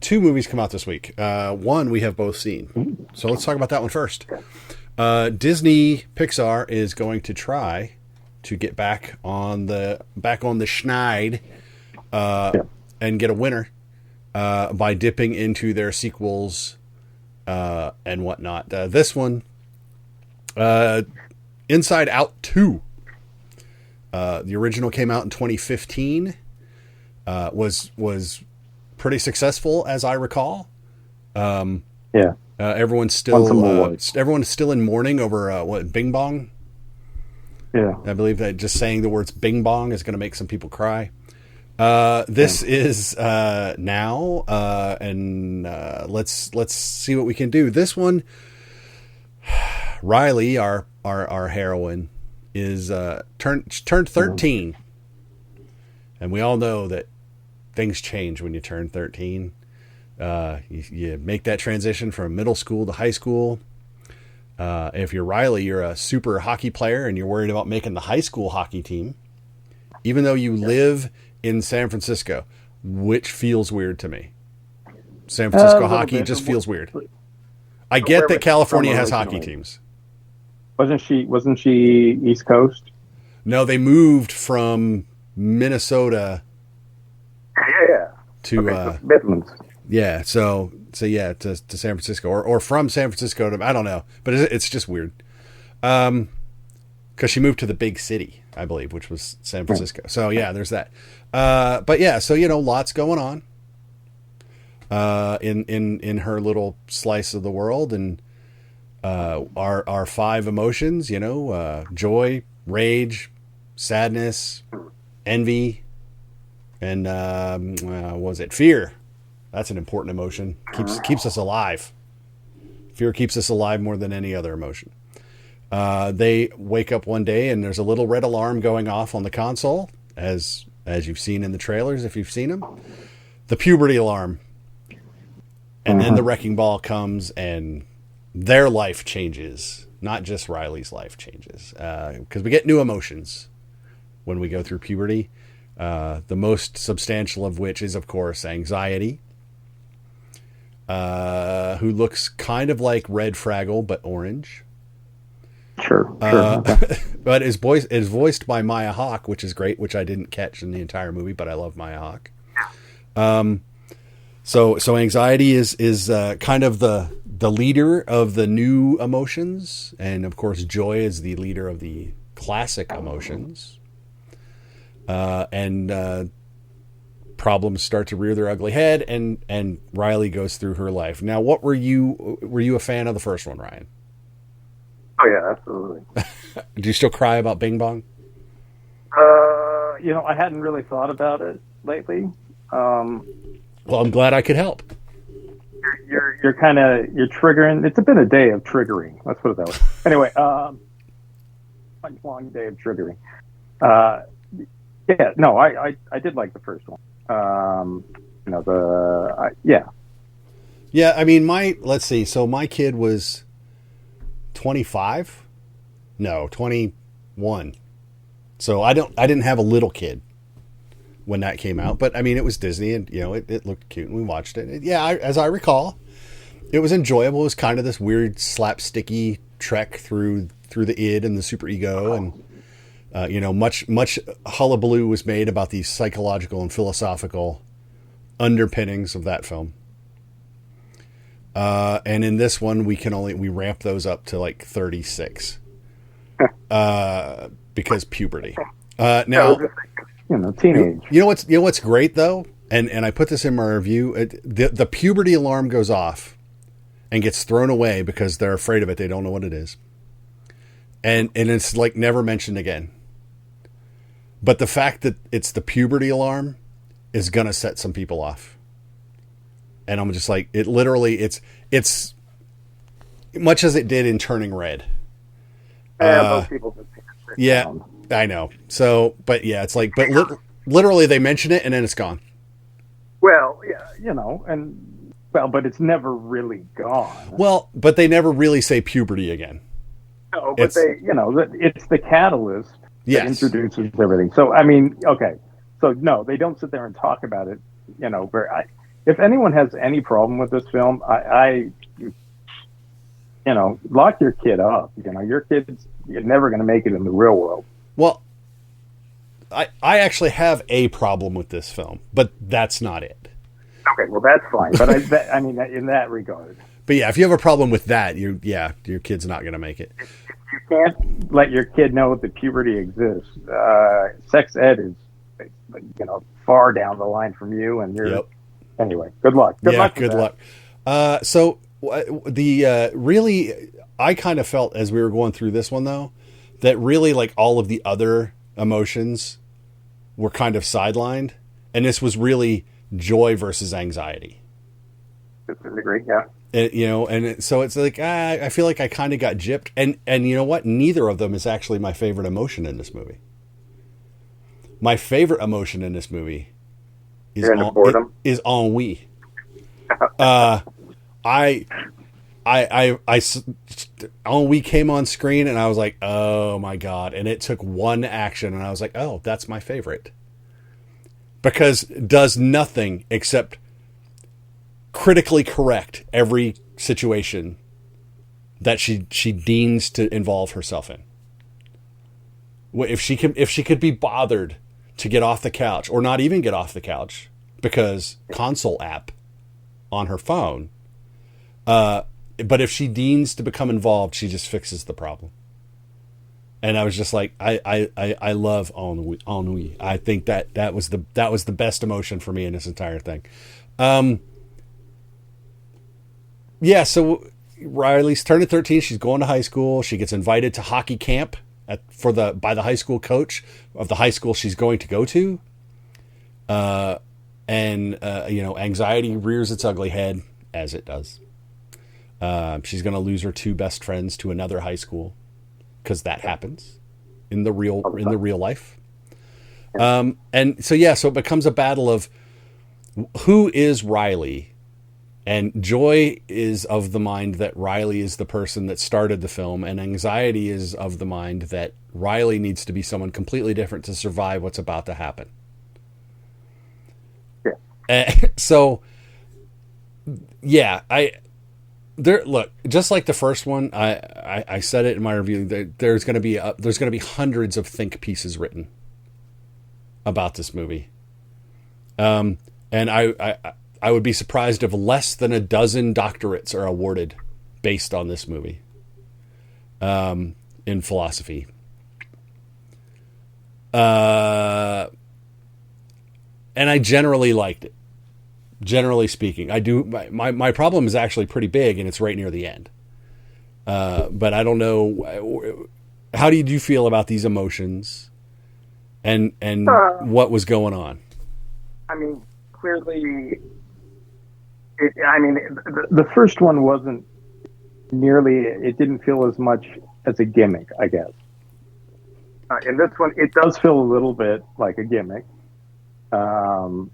Two movies come out this week. One we have both seen. So let's talk about that one first. Disney Pixar is going to try to get back on the schneid and get a winner by dipping into their sequels and whatnot. This one, Inside Out 2. The original came out in 2015. Was pretty successful, as I recall. Everyone's still in mourning over Bing Bong. Yeah, I believe that just saying the words Bing Bong is going to make some people cry. This is now, and let's see what we can do. This one, Riley, our heroine, is turned 13, and we all know that things change when you turn 13. You make that transition from middle school to high school. If you're Riley, you're a super hockey player and you're worried about making the high school hockey team, even though you live in San Francisco, which feels weird to me. San Francisco hockey just feels weird. I get that California has hockey teams. Wasn't she East Coast? No, they moved from Minnesota to Midlands. Yeah, so to San Francisco or from San Francisco to, I don't know, but it's just weird. Because she moved to the big city, I believe, which was San Francisco. So yeah, there's that. But yeah, so lots going on in her little slice of the world, and our five emotions, joy, rage, sadness, envy, and what was it? Fear. That's an important emotion. Keeps us alive. Fear keeps us alive more than any other emotion. They wake up one day and there's a little red alarm going off on the console, as you've seen in the trailers, if you've seen them. The puberty alarm. And then the wrecking ball comes and their life changes. Not just Riley's life changes. Because we get new emotions when we go through puberty. The most substantial of which is, of course, anxiety. Who looks kind of like Red Fraggle, but orange. Sure. But is voiced by Maya Hawke, which is great, which I didn't catch in the entire movie, but I love Maya Hawke. So anxiety is kind of the leader of the new emotions, and of course joy is the leader of the classic emotions. And problems start to rear their ugly head, and Riley goes through her life. Now, what were you a fan of the first one, Ryan? Oh yeah, absolutely. Do you still cry about Bing Bong? I hadn't really thought about it lately. Well, I'm glad I could help. You're triggering. It's been a day of triggering. Let's put it that way. Anyway, long day of triggering. I did like the first one. Yeah, I mean, let's see. So my kid was 25? No, 21. So I didn't have a little kid when that came out, but I mean, it was Disney, and it looked cute, and we watched it. As I recall, it was enjoyable. It was kind of this weird slapsticky trek through the id and the superego, and much hullabaloo was made about the psychological and philosophical underpinnings of that film. And in this one, we ramp those up to like 36, because puberty. Now, teenage. What's great though, and I put this in my review. The puberty alarm goes off and gets thrown away because they're afraid of it. They don't know what it is, and it's like never mentioned again. But the fact that it's the puberty alarm is gonna set some people off. And I'm just like, it's much as it did in Turning Red. Most people just down. I know. So, but yeah, it's like, but literally they mention it and then it's gone. Well, yeah, but it's never really gone. Well, but they never really say puberty again. No, but it's the catalyst that introduces everything. So, I mean, okay. So, no, they don't sit there and talk about it, if anyone has any problem with this film, lock your kid up. Your kid's never going to make it in the real world. Well, I actually have a problem with this film, but that's not it. Okay, well that's fine. But I mean, in that regard. But yeah, if you have a problem with that, your kid's not going to make it. If you can't let your kid know that puberty exists, sex ed is, far down the line from you, and you're. Yep. Anyway, good luck. Good luck. So really, I kind of felt as we were going through this one though, that really like all of the other emotions were kind of sidelined, and this was really joy versus anxiety. To a degree, yeah. So it's like I feel like I kind of got gypped, and you know what? Neither of them is actually my favorite emotion in this movie. My favorite emotion in this movie is ennui. Ennui came on screen, and I was like, oh my god! And it took one action, and I was like, oh, that's my favorite, because it does nothing except critically correct every situation that she deigns to involve herself in. If she could be bothered to get off the couch, or not even get off the couch because console app on her phone, but if she deigns to become involved, she just fixes the problem. And I was just like, I love ennui. I think that was the best emotion for me in this entire thing. Yeah, so Riley's turning 13. She's going to high school. She gets invited to hockey camp by the high school coach of the high school she's going to go to. Anxiety rears its ugly head, as it does. She's going to lose her two best friends to another high school, because that happens in the real life. So it becomes a battle of who is Riley. And Joy is of the mind that Riley is the person that started the film, and anxiety is of the mind that Riley needs to be someone completely different to survive what's about to happen. Yeah. Look, just like the first one, I said it in my review. There's going to be hundreds of think pieces written about this movie, and I would be surprised if less than a dozen doctorates are awarded based on this movie in philosophy. And I generally liked it. Generally speaking, I do. My problem is actually pretty big, and it's right near the end. But I don't know. How did you feel about these emotions and what was going on? I mean, clearly... the first one wasn't nearly, it didn't feel as much as a gimmick, I guess. In this one, it does feel a little bit like a gimmick. And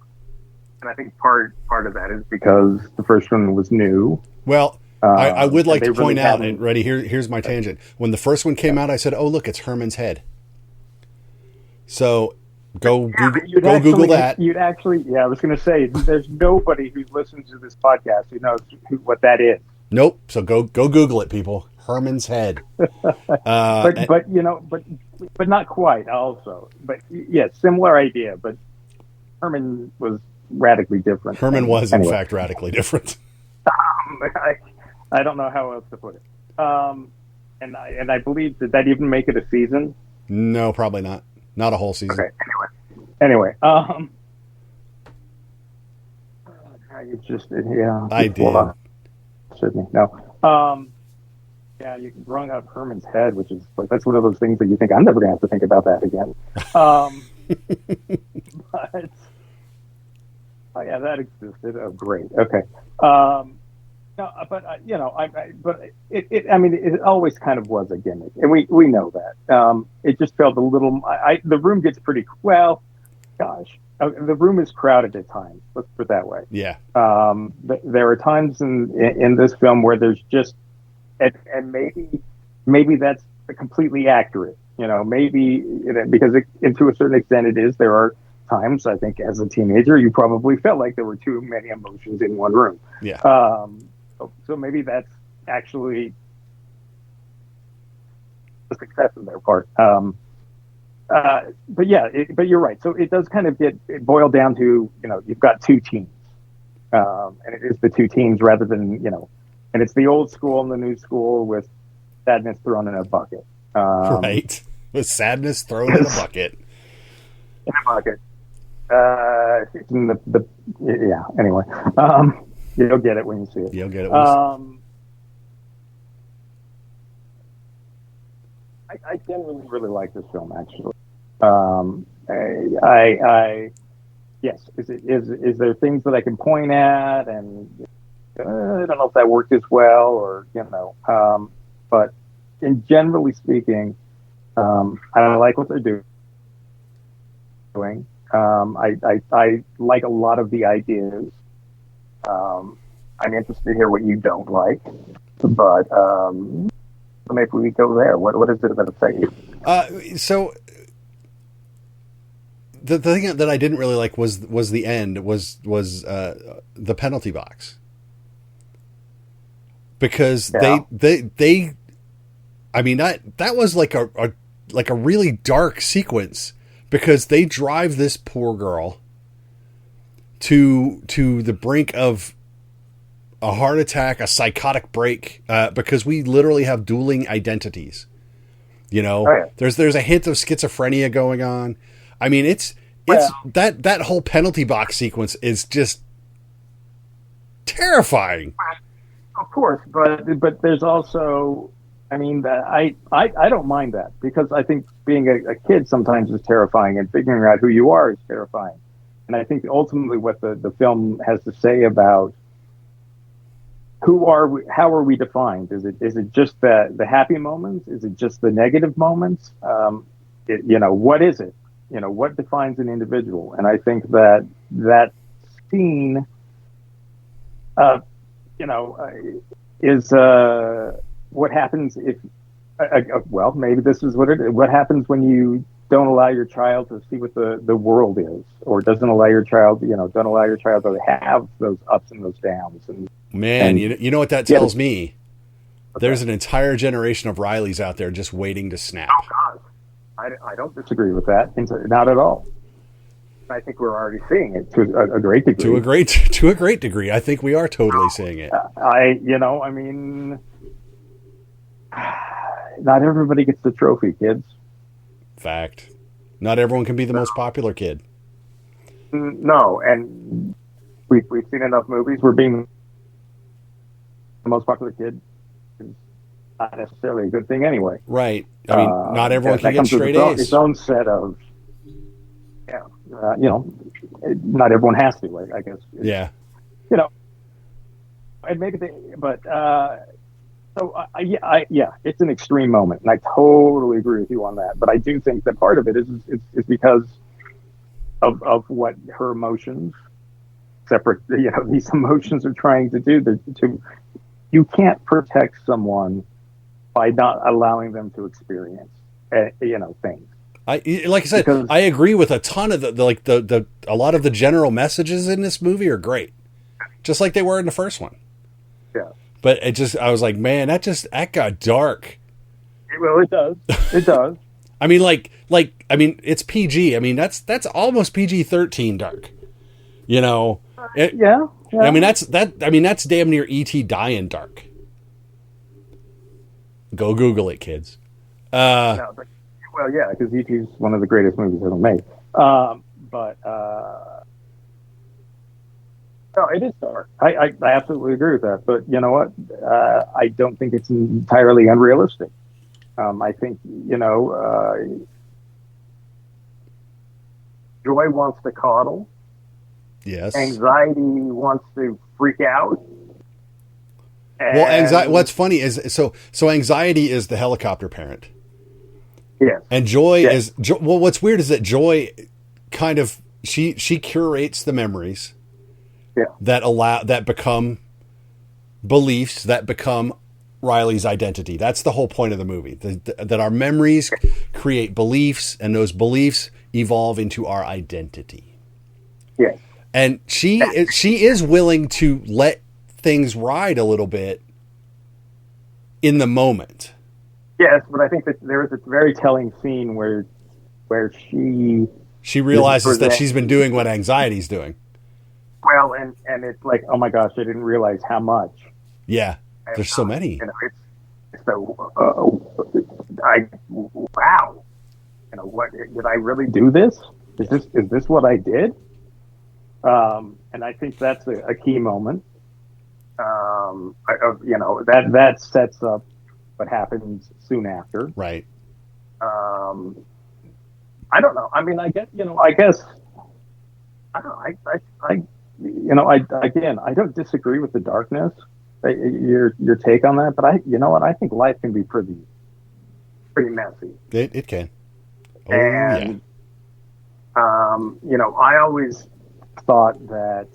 I think part of that is because the first one was new. Well, I would like to point out, and ready, here's my tangent. When the first one came out, I said, oh, look, it's Herman's head. So... Go Google that. You'd actually, I was going to say, there's nobody who listens to this podcast who knows what that is. Nope. So go Google it, people. Herman's head. But not quite. Also, but yeah, similar idea. But Herman was radically different. Herman was in fact radically different. I don't know how else to put it. And I believe that even make it a season. No, probably not. Not a whole season. Okay. Anyway. You just I did. Sydney. No. You brung up Herman's head, which is like that's one of those things that you think I'm never going to have to think about that again. But that existed. Oh, great. Okay. No, but it always kind of was a gimmick, and we know that. It just felt a little. The room gets pretty well. Gosh, the room is crowded at times. Let's put it that way. Yeah. There are times in this film where there's just, and maybe that's completely accurate. Maybe because to a certain extent it is. There are times, I think, as a teenager, you probably felt like there were too many emotions in one room. Yeah. So maybe that's actually a success on their part. But yeah, but you're right. So it does kind of it boiled down to, you've got two teams, and it is the two teams rather than, and it's the old school and the new school with sadness thrown in a bucket. Right. With sadness thrown in a bucket. In a bucket. Yeah. Anyway, you'll get it when you see it. You'll get it when you see it. I generally really like this film, actually. I yes. Is there things that I can point at, and I don't know if that worked as well, or but generally speaking, I like what they're doing. I like a lot of the ideas. I'm interested to hear what you don't like, but maybe we go there. What is it that affects you? So the thing that I didn't really like was the end, was the penalty box, because they I mean, that was like a really dark sequence, because they drive this poor girl to the brink of a heart attack, a psychotic break, because we literally have dueling identities. Oh, yeah. There's a hint of schizophrenia going on. I mean, it's that whole penalty box sequence is just terrifying. Of course, but there's also, I mean, I don't mind that, because I think being a kid sometimes is terrifying, and figuring out who you are is terrifying. And I think ultimately what the film has to say about who are we, how are we defined? Is it just the happy moments? Is it just the negative moments? What is it? What defines an individual? And I think that scene, is what happens if, well, maybe this is what it is. What happens when you don't allow your child to see what the world is, or doesn't allow your child, don't allow your child to have those ups and those downs. And man, you know what that tells me? There's an entire generation of Rileys out there just waiting to snap. Oh God, I don't disagree with that. Not at all. I think we're already seeing it to a great degree. To a great degree, I think we are totally seeing it. I mean, not everybody gets the trophy, kids. Fact. Not everyone can be the most popular kid. No, and we've seen enough movies where being the most popular kid is not necessarily a good thing anyway. Right. I mean, not everyone can get straight A's. Its own set of, not everyone has to, I guess. Yeah. I'd make it, but it's an extreme moment, and I totally agree with you on that. But I do think that part of it is because of what her emotions, separate, these emotions are trying to do. You can't protect someone by not allowing them to experience, things. Like I said, because I agree with a ton of a lot of the general messages in this movie are great, just like they were in the first one. Yeah. But I was like, man, that got dark. Well, it does. It does. I mean, it's PG. I mean, that's almost PG-13 dark. Yeah. I mean, that's damn near E.T. dying dark. Go Google it, kids. Well, yeah, because E.T. is one of the greatest movies ever made. No, it is dark. I absolutely agree with that. But you know what? I don't think it's entirely unrealistic. I think, joy wants to coddle. Yes. Anxiety wants to freak out. Well, anxiety. What's funny is so anxiety is the helicopter parent. Yes. And joy is well. What's weird is that joy kind of she curates the memories. Yeah. That become beliefs, that become Riley's identity. That's the whole point of the movie. That our memories create beliefs, and those beliefs evolve into our identity. Yes. And she is willing to let things ride a little bit in the moment. Yes, but I think that there is a very telling scene where she realizes that she's been doing what anxiety's doing. Well, and it's like, oh my gosh, I didn't realize how much. Yeah, there's so many. You know, it's so wow. You know, what did I really do this? Is this what I did? And I think that's a key moment. You know, that sets up what happens soon after. Right. I don't know. I mean, I guess I don't know. I don't disagree with the darkness. Your take on that, but you know what? I think life can be pretty messy. It can. Oh, and you know, I always thought that,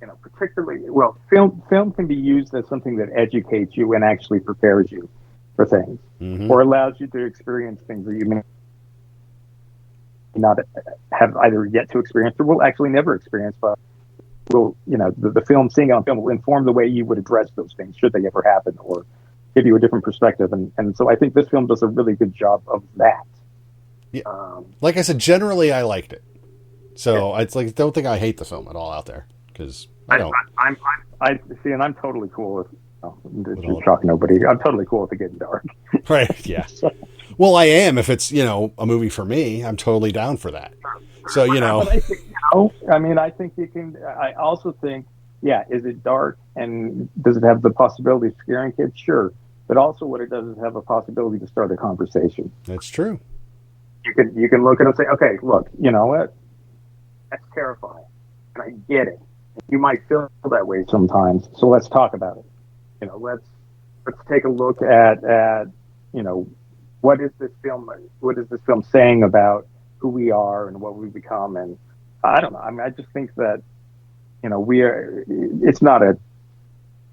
you know, particularly film can be used as something that educates you and actually prepares you for things, or allows you to experience things that you may not have either yet to experience or will actually never experience, but will, you know, the film, seeing it on film will inform the way you would address those things should they ever happen, or give you a different perspective. And so I think this film does a really good job of that. Yeah. Like I said, generally I liked it. So it's like, don't think I hate the film at all out there, because I don't. I see, and I'm totally cool with. Just shock nobody. I'm totally cool with it getting dark. Right. Yeah. Well, I am. If it's, you know, a movie for me, I'm totally down for that. So, you know. I mean, I think you can. I also think, yeah, is it dark and does it have the possibility of scaring kids? Sure. But also what it does is have a possibility to start a conversation. That's true. You can look at it and say, okay, look, you know what? That's terrifying. And I get it. You might feel that way sometimes. So let's talk about it. You know, let's take a look at you know, what is this film saying about who we are and what we become? And I don't know. I mean, I just think that, you know, it's not a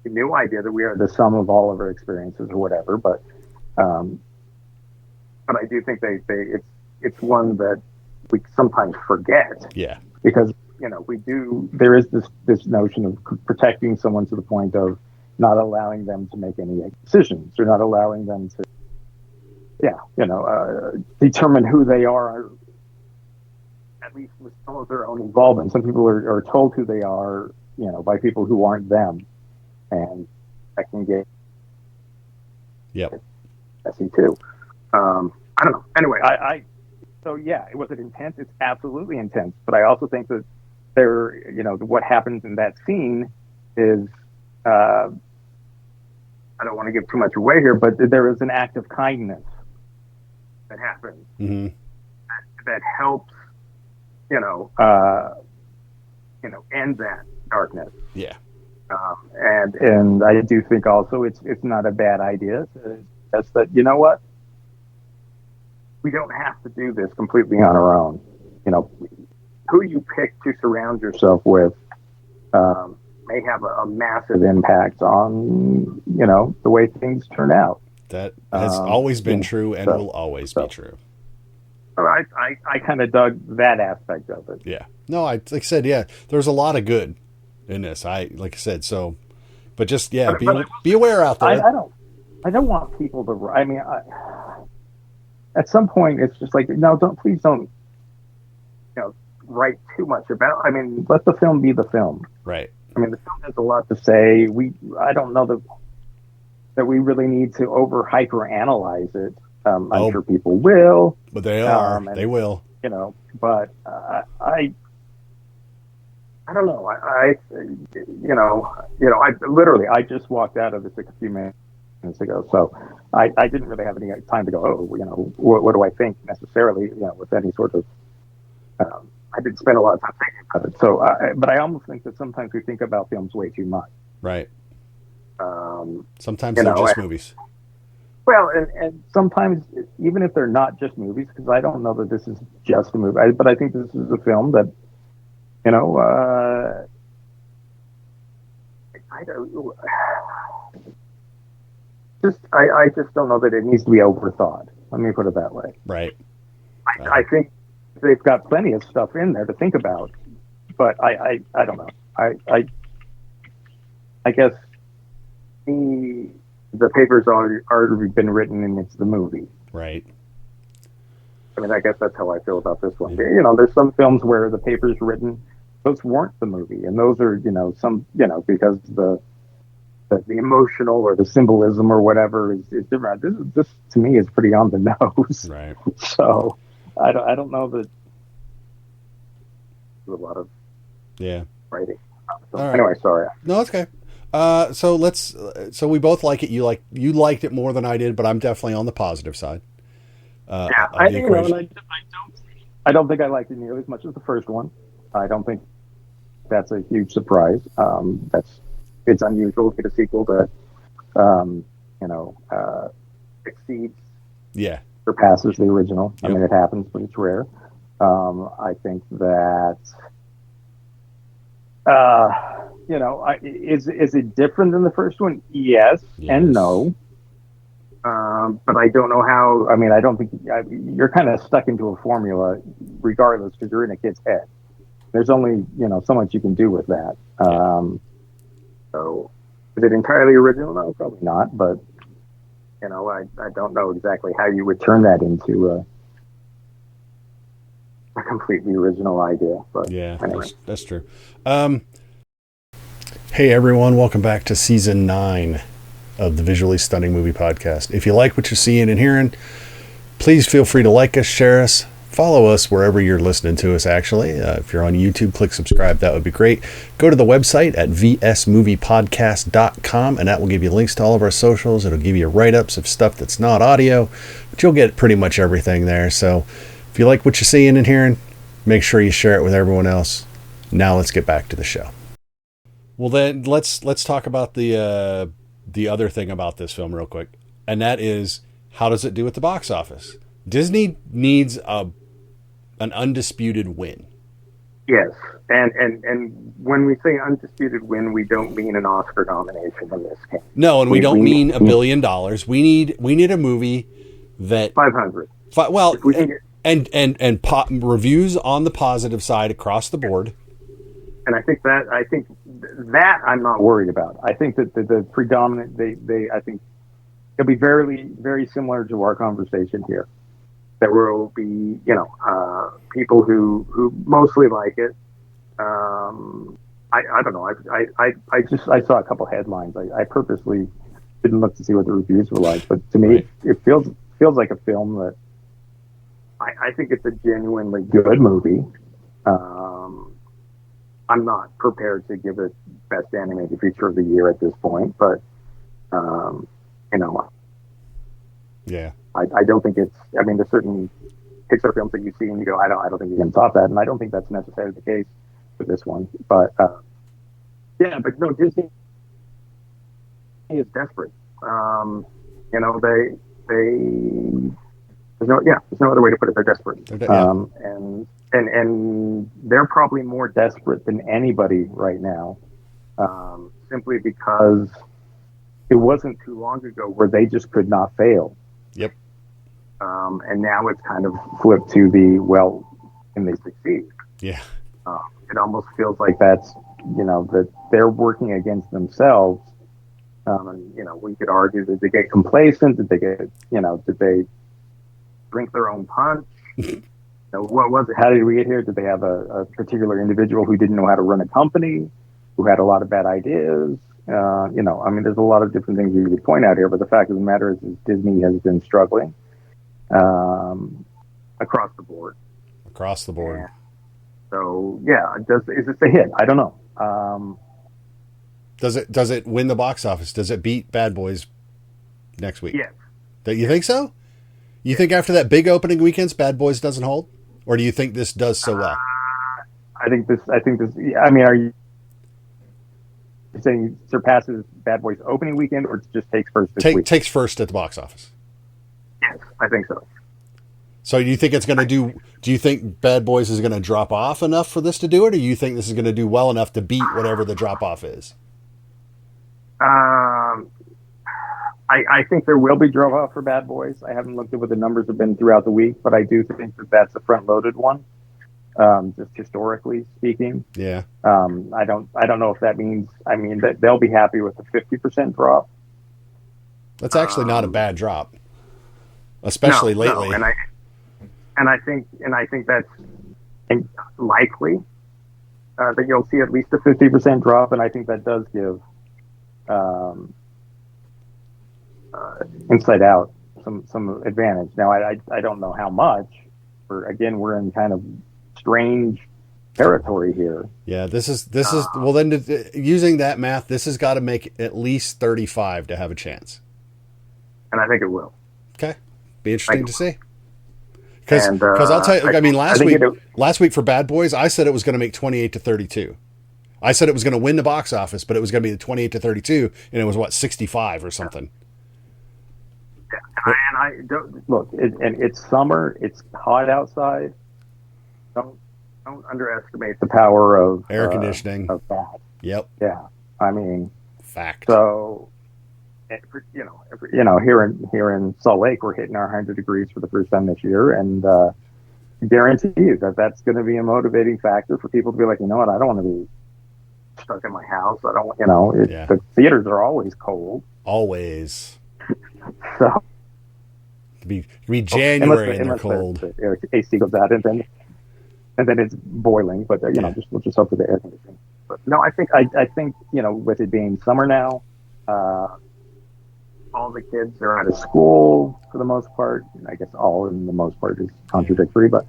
new idea that we are the sum of all of our experiences or whatever, but I do think it's one that we sometimes forget. Yeah. Because, you know, there is this notion of protecting someone to the point of not allowing them to make any decisions, or not allowing them to, determine who they are, at least with some of their own involvement. Some people are told who they are, you know, by people who aren't them, and that can get messy too. I don't know. Anyway, so yeah, was it intense? It's absolutely intense, but I also think that what happens in that scene is, I don't want to give too much away here, but there is an act of kindness that happens that helps, end that darkness. Yeah. And I do think also it's not a bad idea. That's that, you know what? We don't have to do this completely on our own. You know, who you pick to surround yourself with may have a massive impact on, you know, the way things turn out. That has always been true and will always be true. I kind of dug that aspect of it. Yeah. No, like I said, yeah, there's a lot of good in this. Like I said, so, but just, be aware out there. I don't want people to, I mean, at some point it's just like, no, please don't, you know, write too much about, I mean, let the film be the film. Right. I mean, the film has a lot to say. I don't know that we really need to hyper analyze it. I'm sure people will, but they are. They will. You know, but I don't know. I just walked out of this a few minutes ago, so I didn't really have any time to go, what do I think necessarily, you know, with any sort of. I didn't spend a lot of time thinking about it. So, but I almost think that sometimes we think about films way too much. Right. Sometimes they're just movies. Well, and sometimes, even if they're not just movies, because I don't know that this is just a movie, but I think this is a film that, you know, I just don't know that it needs to be overthought. Let me put it that way. Right. I think they've got plenty of stuff in there to think about, but I don't know. I guess the paper's already been written and it's the movie. Right. I mean, I guess that's how I feel about this one. You know, there's some films where the paper's written, those weren't the movie, and those are, you know, some, you know, because the emotional or the symbolism or whatever is different. This to me is pretty on the nose. Right. So I don't know that there's a lot of writing. So, right. Anyway, sorry. No, it's okay. So we both like it. You liked it more than I did, but I'm definitely on the positive side. I don't think I liked it nearly as much as the first one. I don't think that's a huge surprise. It's unusual to get a sequel that exceeds, surpasses the original. Yep. I mean, it happens, but it's rare. I think that is it different than the first one? Yes. And no. But I don't know how. I mean, I don't think you're kind of stuck into a formula, regardless, because you're in a kid's head. There's only so much you can do with that. So, is it entirely original? No, probably not. But I don't know exactly how you would turn that into a completely original idea. But anyway. That's true. Hey everyone, welcome back to season 9 of the Visually Stunning Movie Podcast. If you like what you're seeing and hearing, please feel free to like us, share us, follow us wherever you're listening to us, actually. If you're on YouTube, click subscribe. That would be great. Go to the website at vsmoviepodcast.com, and that will give you links to all of our socials. It'll give you write-ups of stuff that's not audio, but you'll get pretty much everything there. So if you like what you're seeing and hearing, make sure you share it with everyone else. Now let's get back to the show. Well, then let's talk about the other thing about this film real quick, and that is, how does it do at the box office? Disney needs an undisputed win. Yes, and when we say undisputed win, we don't mean an Oscar nomination in this case. No, and we don't mean $1 billion. We need a movie that 500. Well, and reviews on the positive side across the board. And I think that I'm not worried about. I think that the predominant I think it'll be very, very similar to our conversation here. There will be people who mostly like it. I don't know. I saw a couple headlines. I purposely didn't look to see what the reviews were like, but to me it feels like a film that I think it's a genuinely good movie. I'm not prepared to give it best animated feature of the year at this point, but I don't think it's. I mean, there's certain Pixar films that you see and you go, I don't think you can top that, and I don't think that's necessarily the case for this one. But but no, Disney is desperate. There's no other way to put it. They're desperate. And they're probably more desperate than anybody right now, simply because it wasn't too long ago where they just could not fail. Yep. And now it's kind of flipped to can they succeed? Yeah. It almost feels like that's, that they're working against themselves. And we could argue, did they get complacent? Did they did they drink their own punch? What was it? How did we get here? Did they have a particular individual who didn't know how to run a company, who had a lot of bad ideas? I mean, there's a lot of different things you could point out here, but the fact of the matter is Disney has been struggling across the board. Across the board. And so, is this a hit? I don't know. Does it win the box office? Does it beat Bad Boys next week? Yes. Do you think so? You think after that big opening weekend, Bad Boys doesn't hold? Or do you think this does so well? I think this. I mean, are you saying it surpasses Bad Boys opening weekend, or just takes first this week? Takes first at the box office. Yes, I think so. So do you think it's going to do you think Bad Boys is going to drop off enough for this to do it, or do you think this is going to do well enough to beat whatever the drop off is? I think there will be drop off for Bad Boys. I haven't looked at what the numbers have been throughout the week, but I do think that that's a front loaded one. Just historically speaking. Yeah. I don't know if that means, that they'll be happy with the 50% drop. That's actually not a bad drop, especially lately. No. And I think that's likely that you'll see at least a 50% drop, and I think that does give Inside Out some advantage. Now, I don't know how much. Again, we're in kind of strange territory here. Yeah, this is well, then using that math, this has got to make at least 35 to have a chance. And I think it will. Okay. Be interesting to see. Because I'll tell you, last week for Bad Boys, I said it was going to make 28 to 32. I said it was going to win the box office, but it was going to be the 28 to 32, and it was 65 or something. Yeah. And I don't look. It's summer. It's hot outside. Don't underestimate the power of air conditioning. Of that. Yep. Yeah. Fact. So, here in Salt Lake, we're hitting our 100 degrees for the first time this year, and guarantee you that's going to be a motivating factor for people to be like, you know what, I don't want to be stuck in my house. I don't, the theaters are always cold. Always. So. It could be January and they're cold. The AC goes out and then it's boiling. But we'll just hope for the air conditioning. But no, I think with it being summer now, all the kids are out of school for the most part. I guess all in the most part is contradictory, but.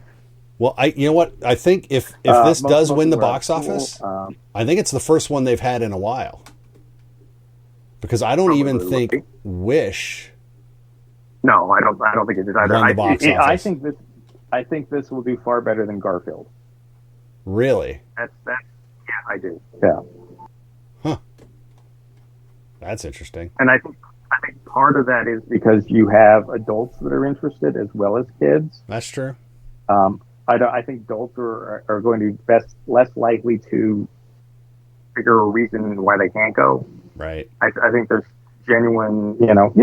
Well, you know what? I think if this does win the box office, I think it's the first one they've had in a while. Because I don't even think Wish. No, I don't think it is either. Won the box office. I think this will do far better than Garfield. Really? Yeah, I do. Yeah. Huh. That's interesting. And I think part of that is because you have adults that are interested as well as kids. That's true. I think adults are going to be less likely to figure a reason why they can't go. Right. I think there's genuine, let's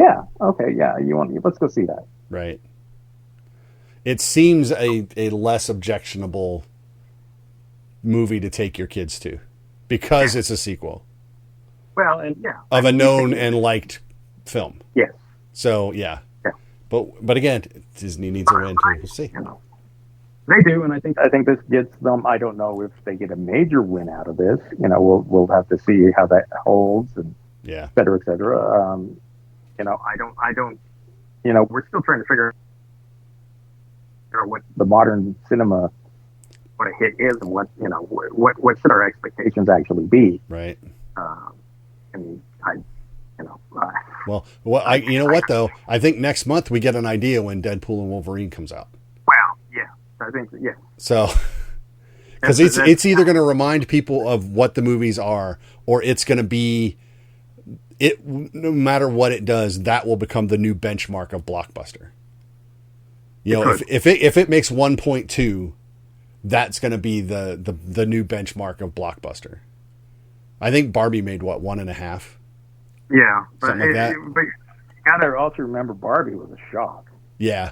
go see that. Right. It seems a less objectionable movie to take your kids to because it's a sequel. Well, and yeah. Of a known and liked film. Yes. So, yeah. But again, Disney needs a win too. We'll see. They do, and I think this gets them. I don't know if they get a major win out of this. We'll have to see how that holds and et cetera, et cetera. I don't. We're still trying to figure out what the modern cinema, what a hit is, and what should our expectations actually be. Right. Well, you know what though? I think next month we get an idea when Deadpool and Wolverine comes out. Well, yeah. I think, yeah. So, because it's either going to remind people of what the movies are, or it's going to be it. No matter what it does, that will become the new benchmark of blockbuster. If it makes 1.2, that's going to be the new benchmark of blockbuster. I think Barbie made 1.5. Yeah, something like that. But you got to also remember Barbie was a shock. Yeah.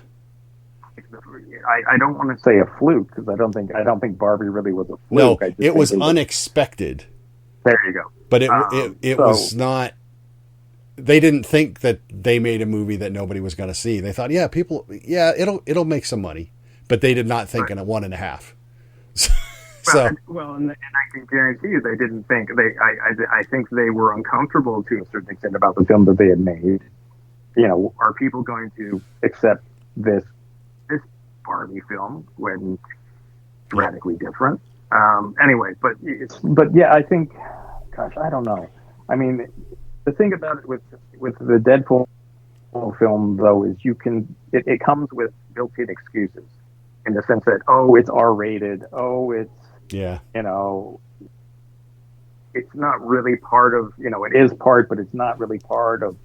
I don't want to say a fluke because I don't think Barbie really was a fluke. No, it was unexpected. There you go. But it was not. They didn't think that they made a movie that nobody was going to see. They thought, it'll make some money, but they did not think in a 1.5. And I can guarantee you they didn't think I think they were uncomfortable to a certain extent about the film that they had made. Are people going to accept this Barbie film when it's radically different? Anyway, but I think, gosh, I don't know. I mean, the thing about it with the Deadpool film though is it comes with built-in excuses in the sense that it's R-rated, it's it's not really part of it is part, but it's not really part of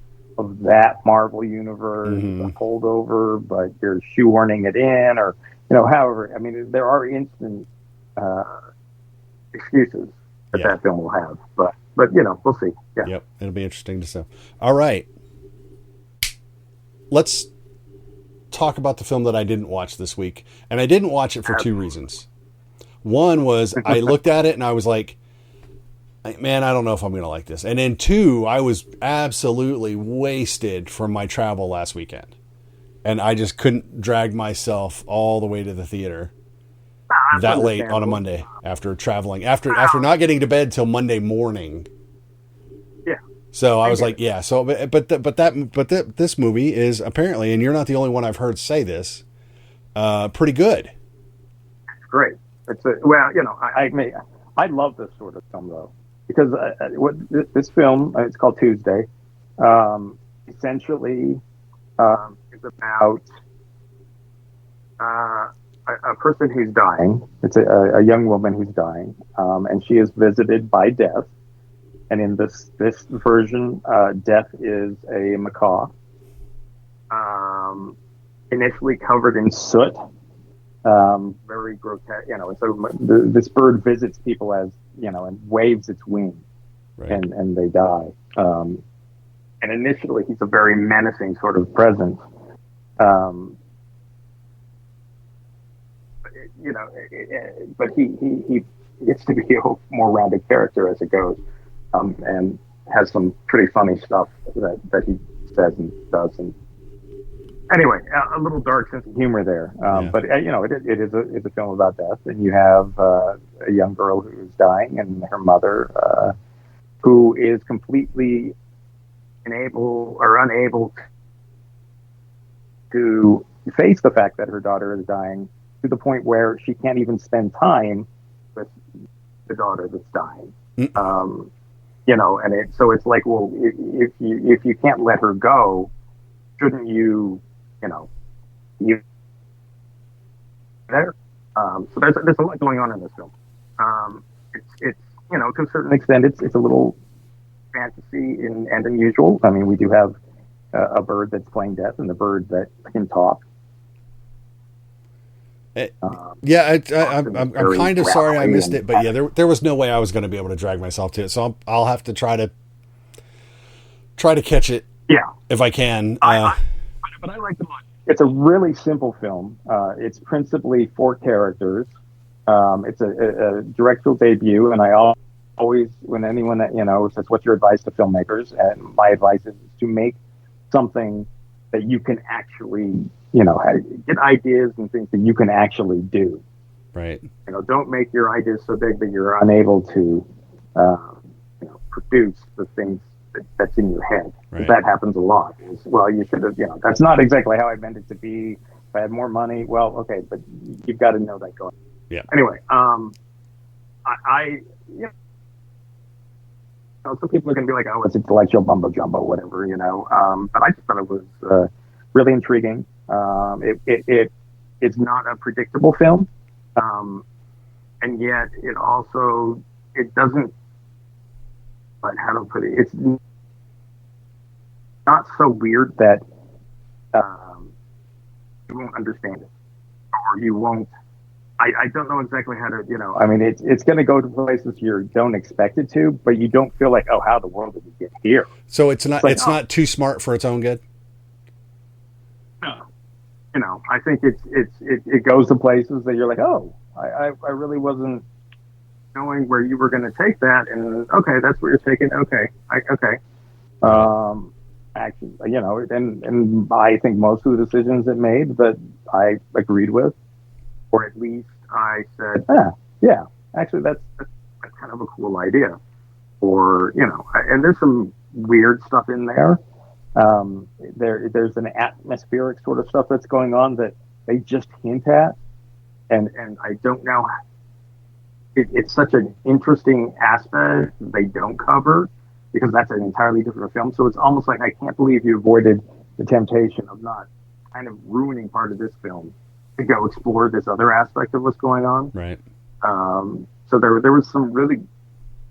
that Marvel universe, a holdover, but you're shoehorning it in, or however. I mean, there are instant excuses that film will have, but we'll see. Yeah. Yep, it'll be interesting to see. All right, let's talk about the film that I didn't watch this week. And I didn't watch it for two reasons. One was I looked at it and I was like, man, I don't know if I'm going to like this. And then two, I was absolutely wasted from my travel last weekend. And I just couldn't drag myself all the way to the theater that late on a Monday after traveling, after not getting to bed till Monday morning. Yeah. So I was like, yeah. So, this movie is apparently, and you're not the only one I've heard say this, pretty good. Great. I love this sort of film though, because this film, it's called Tuesday, essentially is about a person who's dying. It's a young woman who's dying, and she is visited by death. And in this version, death is a macaw, initially covered in soot. Very grotesque, so this bird visits people as, and waves its wings, right. and they die. And initially he's a very menacing sort of presence. But he gets to be a more rounded character as it goes, and has some pretty funny stuff that he says and does. And anyway, a little dark sense of humor there. But it is a film about death, and you have a young girl who's dying, and her mother, who is completely unable to face the fact that her daughter is dying, to the point where she can't even spend time with the daughter that's dying. So it's like, well, if you can't let her go, shouldn't you there? So there's a lot going on in this film. It's to a certain extent, it's a little fantasy and unusual. I mean, we do have a bird that's playing death, and the bird that can talk. I'm kind of sorry I missed it, but yeah, there was no way I was going to be able to drag myself to it, so I'll have to try to catch it. Yeah, if I can. But I like the one. It's a really simple film. It's principally 4 characters. It's a directorial debut, and I always, when anyone that says, "What's your advice to filmmakers?" and my advice is to make something that you can actually, get ideas and things that you can actually do. Right. Don't make your ideas so big that you're unable to, produce the things that's in your head. Right. That happens a lot. Well, you should have, that's not exactly how I meant it to be. If I had more money, well, okay, but you've got to know that going. Yeah. Anyway, some people are going to be like, oh, it's intellectual bumbo jumbo, whatever, but I just thought it was really intriguing. It's not a predictable film, and yet it doesn't. But how to put it? It's not so weird that you won't understand it, or you won't. I don't know exactly how to, I mean, it's going to go to places you don't expect it to, but you don't feel like, oh, how the world did it get here? So it's not too smart for its own good. No, I think it goes to places that you're like, oh, I really wasn't knowing where you were going to take that, and okay, that's where you're taking. Okay, actually, and I think most of the decisions it made that I agreed with, or at least I said, yeah, actually, that's kind of a cool idea, or and there's some weird stuff in there. There's an atmospheric sort of stuff that's going on that they just hint at, and I don't know. It's such an interesting aspect they don't cover, because that's an entirely different film. So it's almost like I can't believe you avoided the temptation of not kind of ruining part of this film to go explore this other aspect of what's going on. Right. So there was some really,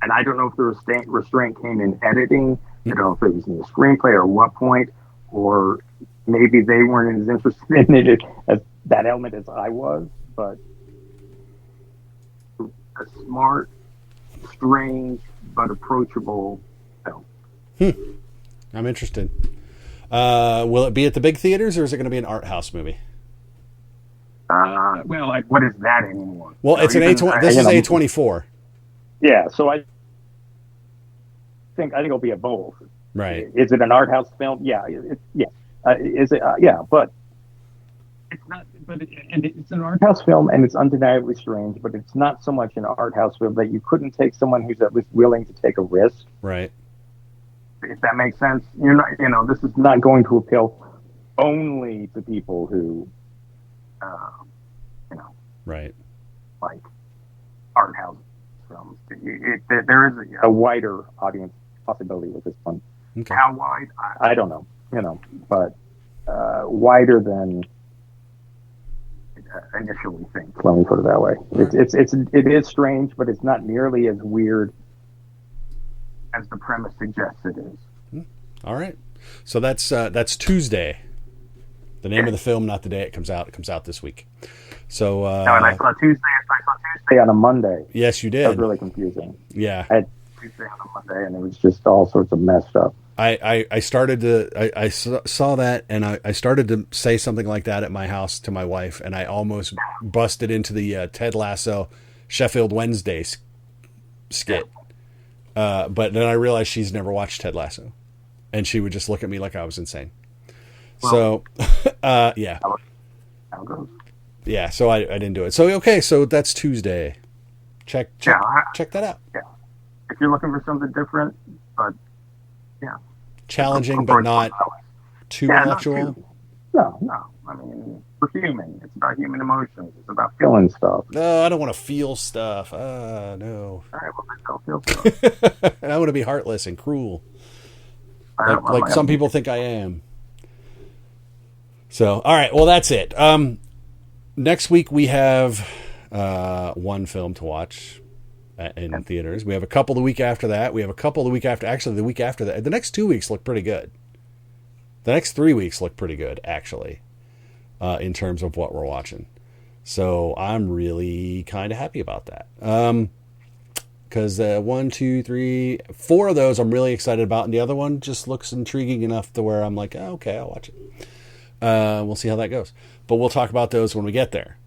and I don't know if the restraint came in editing. I don't know if it was in the screenplay or what point, or maybe they weren't as interested in it as that element as I was, but a smart, strange, but approachable film. I'm interested. Will it be at the big theaters, or is it going to be an art house movie? Well, like, what is that anymore? Well, it's an A20. This is A24. Yeah, so I think it'll be a both. Right. Is it an art house film? Yeah. Yeah. Is it? Yeah, but it's not. And it's an art house film, and it's undeniably strange. But it's not so much an art house film that you couldn't take someone who's at least willing to take a risk. Right. If that makes sense, you're not. This is not going to appeal only to people who, right, like art house films. There is a wider audience possibility with this one. Okay. How wide? I don't know. But wider than initially think. Let me put it that way. It is strange, but it's not nearly as weird as the premise suggests it is. All right. So that's Tuesday. The name of the film, not the day it comes out. It comes out this week. So and I saw Tuesday on a Monday. Yes, you did. That was really confusing. Yeah. I had Tuesday on a Monday, and it was just all sorts of messed up. I started to I saw that, and I started to say something like that at my house to my wife, and I almost busted into the Ted Lasso Sheffield Wednesday skit. But then I realized she's never watched Ted Lasso, and she would just look at me like I was insane. Well, so, yeah. How it goes. Yeah, so I didn't do it. So, okay, so that's Tuesday. Check that out. Yeah. If you're looking for something different, but, yeah. Challenging, but not too intellectual? No. I mean, we're human. It's about human emotions. It's about feeling stuff. No, I don't want to feel stuff. No. All right, well, then don't feel stuff. I want to be heartless and cruel. Like some people think I am. So, all right, well, that's it. Next week we have one film to watch in theaters. We have a couple the week after that. We have a couple the week after. Actually, the week after that. The next 2 weeks look pretty good. The next 3 weeks look pretty good, actually, in terms of what we're watching. So I'm really kind of happy about that. Because 1, 2, 3, 4 of those I'm really excited about, and the other one just looks intriguing enough to where I'm like, oh, okay, I'll watch it. We'll see how that goes. But we'll talk about those when we get there.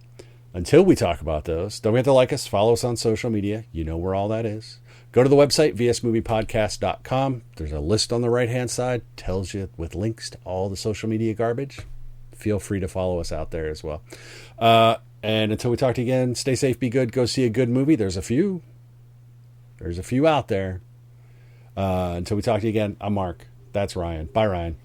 Until we talk about those, don't forget to like us, follow us on social media. You know where all that is. Go to the website, vsmoviepodcast.com. There's a list on the right-hand side. Tells you with links to all the social media garbage. Feel free to follow us out there as well. And until we talk to you again, stay safe, be good, go see a good movie. There's a few out there. Until we talk to you again, I'm Mark. That's Ryan. Bye, Ryan.